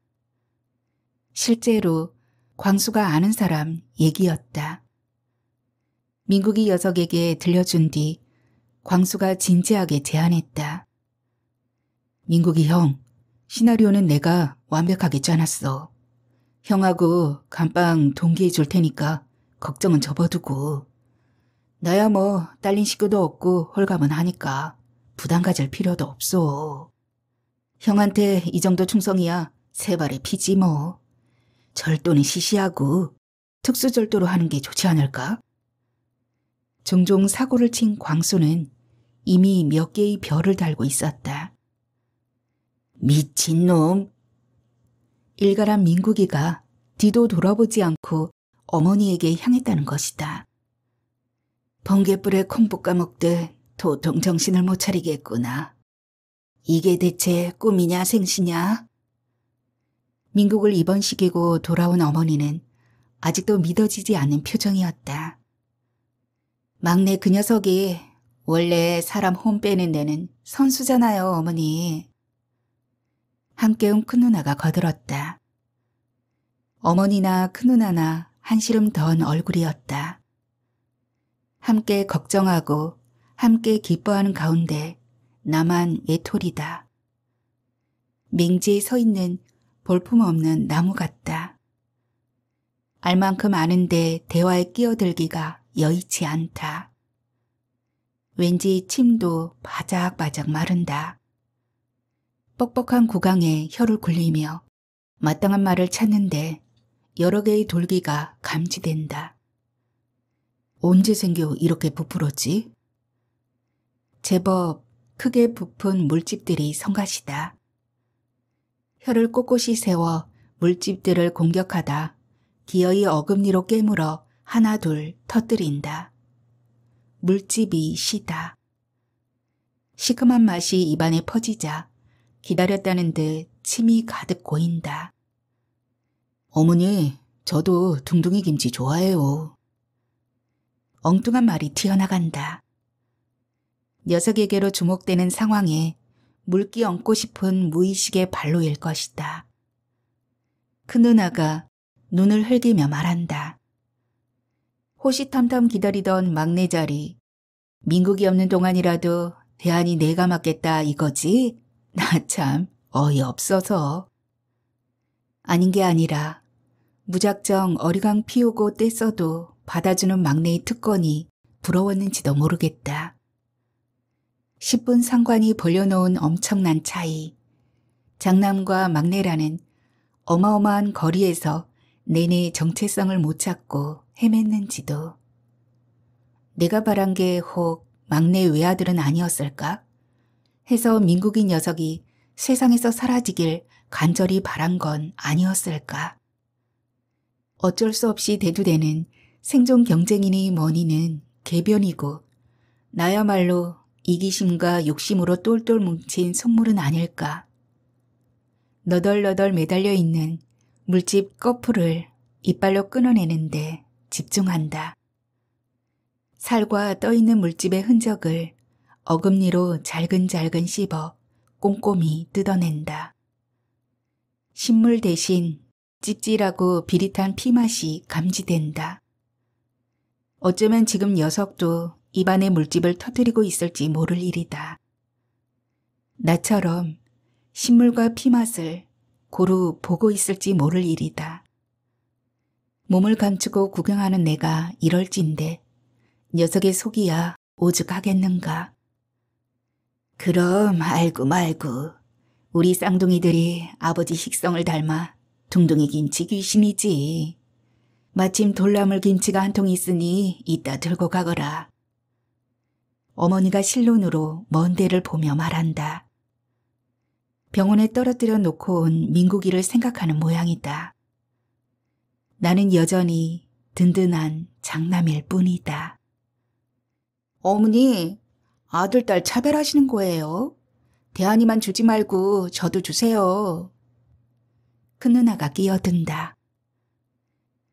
실제로 광수가 아는 사람 얘기였다. 민국이 녀석에게 들려준 뒤 광수가 진지하게 제안했다. 민국이 형, 시나리오는 내가 완벽하게 짜놨어. 형하고 감방 동기해 줄 테니까 걱정은 접어두고. 나야 뭐 딸린 식구도 없고 홀가분 하니까 부담 가질 필요도 없어. 형한테 이 정도 충성이야 세 발의 피지 뭐. 절도는 시시하고 특수절도로 하는 게 좋지 않을까? 종종 사고를 친 광수는 이미 몇 개의 별을 달고 있었다. 미친놈! 일가란 민국이가 뒤도 돌아보지 않고 어머니에게 향했다는 것이다. 번갯불에 콩 볶아 먹듯 도통 정신을 못 차리겠구나. 이게 대체 꿈이냐 생시냐? 민국을 입원시키고 돌아온 어머니는 아직도 믿어지지 않는 표정이었다. 막내 그 녀석이 원래 사람 혼 빼는 데는 선수잖아요, 어머니. 함께 온 큰누나가 거들었다. 어머니나 큰누나나 한시름 던 얼굴이었다. 함께 걱정하고 함께 기뻐하는 가운데 나만 외톨이다. 맹지에 서 있는 볼품없는 나무 같다. 알 만큼 아는데 대화에 끼어들기가 여의치 않다. 왠지 침도 바작바작 마른다. 뻑뻑한 구강에 혀를 굴리며 마땅한 말을 찾는데 여러 개의 돌기가 감지된다. 언제 생겨 이렇게 부풀었지? 제법 크게 부푼 물집들이 성가시다. 혀를 꼿꼿이 세워 물집들을 공격하다 기어이 어금니로 깨물어 하나 둘 터뜨린다. 물집이 시다. 시큼한 맛이 입안에 퍼지자 기다렸다는 듯 침이 가득 고인다. 어머니, 저도 둥둥이 김치 좋아해요. 엉뚱한 말이 튀어나간다. 녀석에게로 주목되는 상황에 물기 얹고 싶은 무의식의 발로일 것이다. 큰 누나가 눈을 흘기며 말한다. 호시탐탐 기다리던 막내 자리, 민국이 없는 동안이라도 대안이 내가 맡겠다 이거지? 나 참 어이없어서. 아닌 게 아니라 무작정 어리광 피우고 떼써도 받아주는 막내의 특권이 부러웠는지도 모르겠다. 10분 상관이 벌려놓은 엄청난 차이. 장남과 막내라는 어마어마한 거리에서 내내 정체성을 못 찾고 헤맸는지도. 내가 바란 게 혹 막내 외아들은 아니었을까? 해서 민국이 녀석이 세상에서 사라지길 간절히 바란 건 아니었을까? 어쩔 수 없이 대두되는 생존 경쟁이니 뭐니는 궤변이고 나야말로 이기심과 욕심으로 똘똘 뭉친 속물은 아닐까. 너덜너덜 매달려 있는 물집 거풀을 이빨로 끊어내는데 집중한다. 살과 떠있는 물집의 흔적을 어금니로 잘근잘근 씹어 꼼꼼히 뜯어낸다. 신물 대신 찝찝하고 비릿한 피맛이 감지된다. 어쩌면 지금 녀석도 입안의 물집을 터뜨리고 있을지 모를 일이다. 나처럼 신물과 피맛을 고루 보고 있을지 모를 일이다. 몸을 감추고 구경하는 내가 이럴진데 녀석의 속이야 오죽하겠는가. 그럼 알고 말고 우리 쌍둥이들이 아버지 식성을 닮아 둥둥이 김치 귀신이지. 마침 돌나물 김치가 한 통 있으니 이따 들고 가거라. 어머니가 실눈으로 먼 데를 보며 말한다. 병원에 떨어뜨려 놓고 온 민국이를 생각하는 모양이다. 나는 여전히 든든한 장남일 뿐이다. 어머니, 아들, 딸 차별하시는 거예요? 대한이만 주지 말고 저도 주세요. 큰 누나가 끼어든다.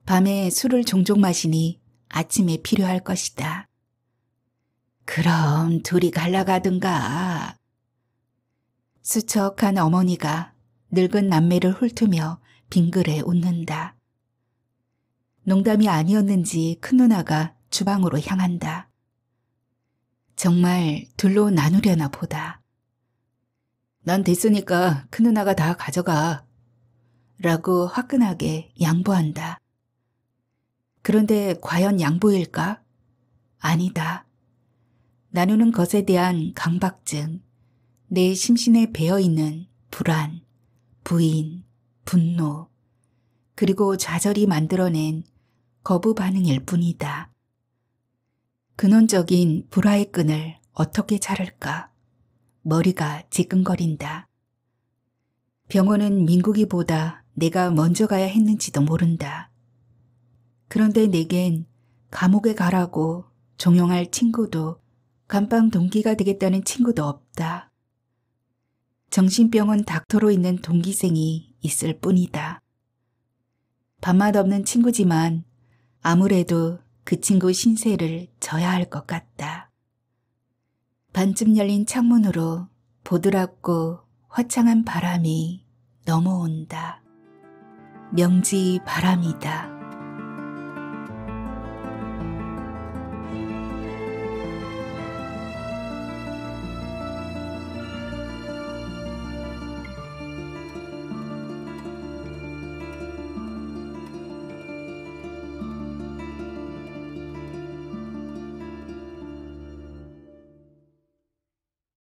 밤에 술을 종종 마시니 아침에 필요할 것이다. 그럼 둘이 갈라가든가. 수척한 어머니가 늙은 남매를 훑으며 빙그레 웃는다. 농담이 아니었는지 큰 누나가 주방으로 향한다. 정말 둘로 나누려나 보다. 난 됐으니까 큰 누나가 다 가져가. 라고 화끈하게 양보한다. 그런데 과연 양보일까? 아니다. 나누는 것에 대한 강박증, 내 심신에 배어있는 불안, 부인, 분노, 그리고 좌절이 만들어낸 거부 반응일 뿐이다. 근원적인 불화의 끈을 어떻게 자를까? 머리가 지끈거린다. 병원은 민국이보다 내가 먼저 가야 했는지도 모른다. 그런데 내겐 감옥에 가라고 종용할 친구도 감방 동기가 되겠다는 친구도 없다. 정신병원 닥터로 있는 동기생이 있을 뿐이다. 밥맛 없는 친구지만 아무래도 그 친구 신세를 져야 할 것 같다. 반쯤 열린 창문으로 보드랍고 화창한 바람이 넘어온다. 명지 바람이다.